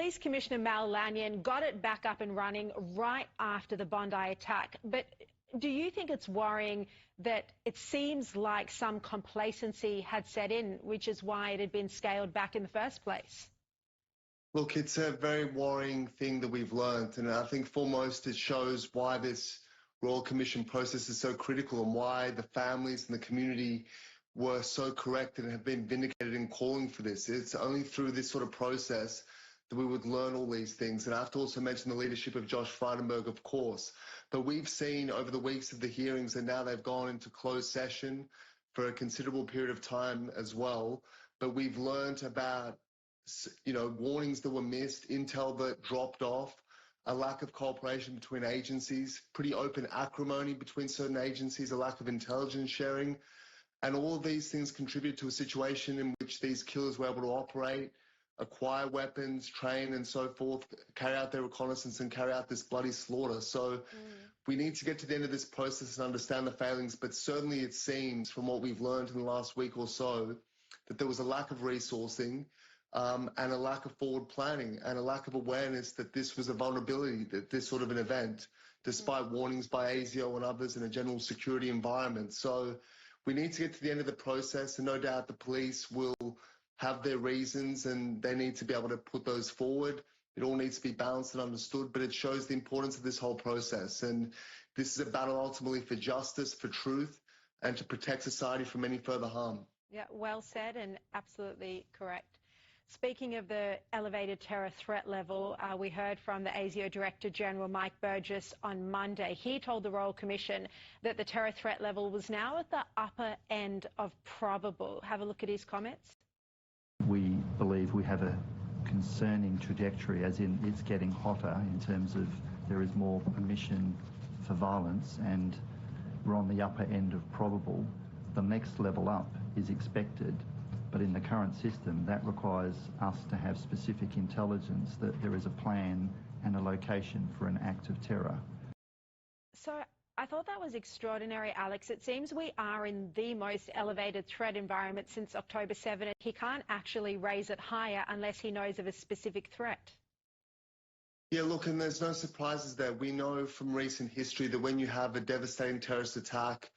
Police Commissioner Mal Lanyon got it back up and running right after the Bondi attack. But do you think it's worrying that it seems like some complacency had set in, which is why it had been scaled back in the first place? Look, it's a very worrying thing that we've learned, and I think foremost it shows why this Royal Commission process is so critical and why the families and the community were so correct and have been vindicated in calling for this. It's only through this sort of process that we would learn all these things. And I have to also mention the leadership of Josh Frydenberg, of course. But we've seen over the weeks of the hearings, and now they've gone into closed session for a considerable period of time as well. But we've learned about, warnings that were missed, intel that dropped off, a lack of cooperation between agencies, pretty open acrimony between certain agencies, a lack of intelligence sharing. And all of these things contribute to a situation in which these killers were able to operate, acquire weapons, train and so forth, carry out their reconnaissance and carry out this bloody slaughter. So we need to get to the end of this process and understand the failings, but certainly it seems from what we've learned in the last week or so that there was a lack of resourcing and a lack of forward planning and a lack of awareness that this was a vulnerability, that this sort of an event, despite warnings by ASIO and others in a general security environment. So we need to get to the end of the process, and no doubt the police will have their reasons and they need to be able to put those forward. It all needs to be balanced and understood, but it shows the importance of this whole process. And this is a battle ultimately for justice, for truth, and to protect society from any further harm. Yeah, well said and absolutely correct. Speaking of the elevated terror threat level, we heard from the ASIO Director General Mike Burgess on Monday. He told the Royal Commission that the terror threat level was now at the upper end of probable. Have a look at his comments. We believe we have a concerning trajectory, as in it's getting hotter in terms of there is more permission for violence, and we're on the upper end of probable. The next level up is expected, but in the current system that requires us to have specific intelligence that there is a plan and a location for an act of terror. So I thought that was extraordinary, Alex. It seems we are in the most elevated threat environment since October 7, and he can't actually raise it higher unless he knows of a specific threat. Yeah, look, and there's no surprises there. We know from recent history that when you have a devastating terrorist attack,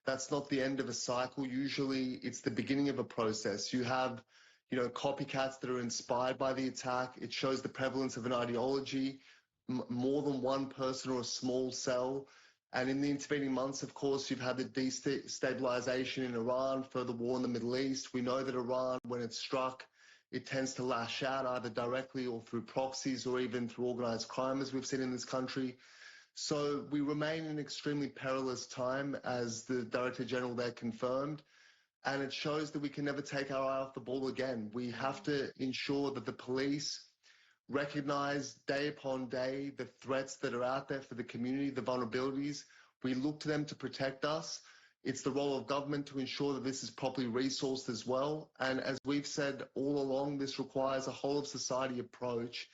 that's not the end of a cycle. Usually it's the beginning of a process. You have, copycats that are inspired by the attack. It shows the prevalence of an ideology, more than one person or a small cell. And in the intervening months, of course, you've had the destabilization in Iran, further war in the Middle East. We know that Iran, when it's struck, it tends to lash out either directly or through proxies or even through organized crime, as we've seen in this country. So we remain in an extremely perilous time, as the Director General there confirmed, and it shows that we can never take our eye off the ball again. We have to ensure that the police recognise day upon day the threats that are out there for the community, the vulnerabilities. We look to them to protect us. It's the role of government to ensure that this is properly resourced as well. And as we've said all along, this requires a whole of society approach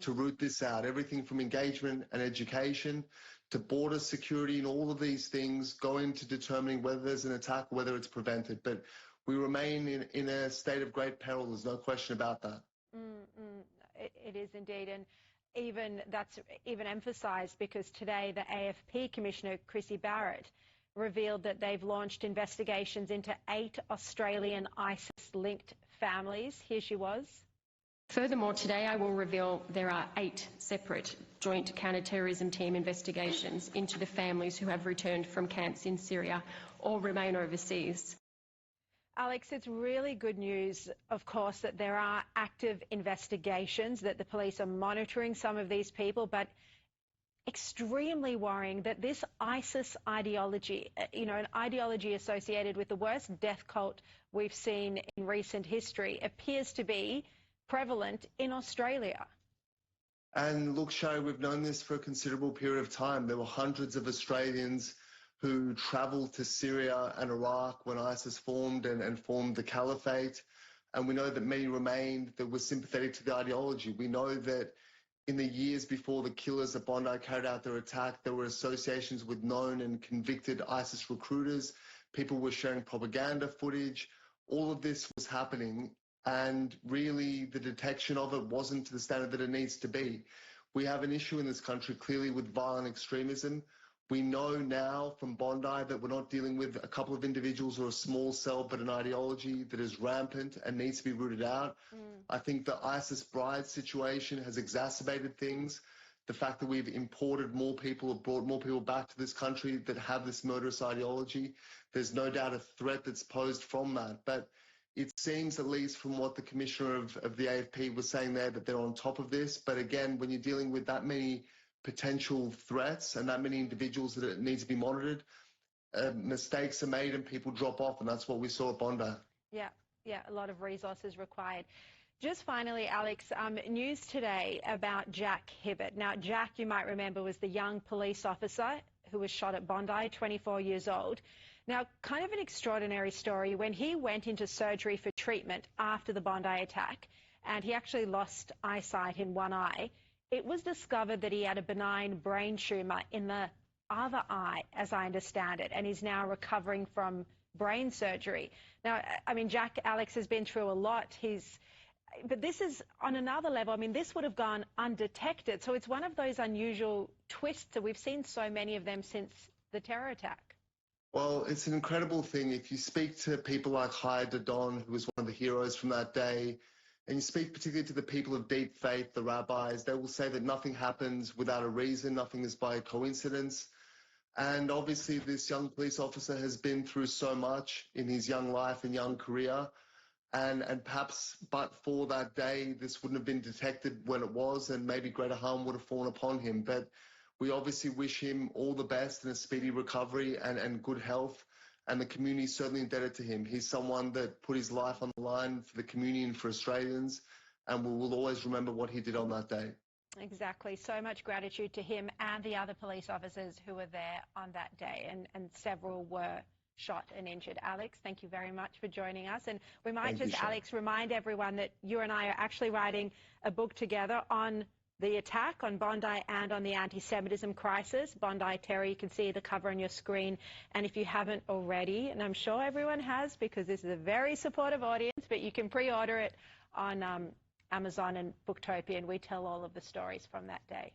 to root this out. Everything from engagement and education to border security, and all of these things go into determining whether there's an attack or whether it's prevented. But we remain in a state of great peril. There's no question about that. It is indeed, and that's even emphasised because today the AFP Commissioner Chrissy Barrett revealed that they've launched investigations into 8 Australian ISIS-linked families. Here she was. Furthermore, today I will reveal there are 8 separate joint counter-terrorism team investigations into the families who have returned from camps in Syria or remain overseas. Alex, it's really good news, of course, that there are active investigations, that the police are monitoring some of these people, but extremely worrying that this ISIS ideology, an ideology associated with the worst death cult we've seen in recent history, appears to be prevalent in Australia. And look, Sharri, we've known this for a considerable period of time. There were hundreds of Australians who travelled to Syria and Iraq when ISIS formed and formed the caliphate. And we know that many remained that were sympathetic to the ideology. We know that in the years before the killers at Bondi carried out their attack, there were associations with known and convicted ISIS recruiters. People were sharing propaganda footage. All of this was happening and really the detection of it wasn't to the standard that it needs to be. We have an issue in this country clearly with violent extremism. We know now from Bondi that we're not dealing with a couple of individuals or a small cell, but an ideology that is rampant and needs to be rooted out. I think the ISIS bride situation has exacerbated things. The fact that we've imported more people, have brought more people back to this country that have this murderous ideology, there's no doubt a threat that's posed from that. But it seems, at least from what the Commissioner of the AFP was saying there, that they're on top of this. But again, when you're dealing with that many potential threats and that many individuals that it needs to be monitored, mistakes are made and people drop off, and that's what we saw at Bondi. Yeah, a lot of resources required. Just finally, Alex, news today about Jack Hibbert. Now, Jack, you might remember, was the young police officer who was shot at Bondi, 24 years old. Now, kind of an extraordinary story. When he went into surgery for treatment after the Bondi attack, and he actually lost eyesight in one eye, it was discovered that he had a benign brain tumour in the other eye, as I understand it, and he's now recovering from brain surgery. Now, I mean, Jack, Alex, has been through a lot. But this is on another level. I mean, this would have gone undetected. So it's one of those unusual twists that we've seen so many of them since the terror attack. Well, it's an incredible thing. If you speak to people like Hai Dadon, who was one of the heroes from that day, and you speak particularly to the people of deep faith, the rabbis, they will say that nothing happens without a reason, nothing is by coincidence. And obviously this young police officer has been through so much in his young life and young career. And perhaps but for that day, this wouldn't have been detected when it was, and maybe greater harm would have fallen upon him. But we obviously wish him all the best and a speedy recovery and good health. And the community is certainly indebted to him. He's someone that put his life on the line for the community and for Australians, and we will always remember what he did on that day. Exactly. So much gratitude to him and the other police officers who were there on that day, and several were shot and injured. Alex, thank you very much for joining us. And we might Alex, remind everyone that you and I are actually writing a book together on the attack on Bondi and on the anti-Semitism crisis. Bondi Terror, you can see the cover on your screen. And if you haven't already, and I'm sure everyone has because this is a very supportive audience, but you can pre-order it on Amazon and Booktopia, and we tell all of the stories from that day.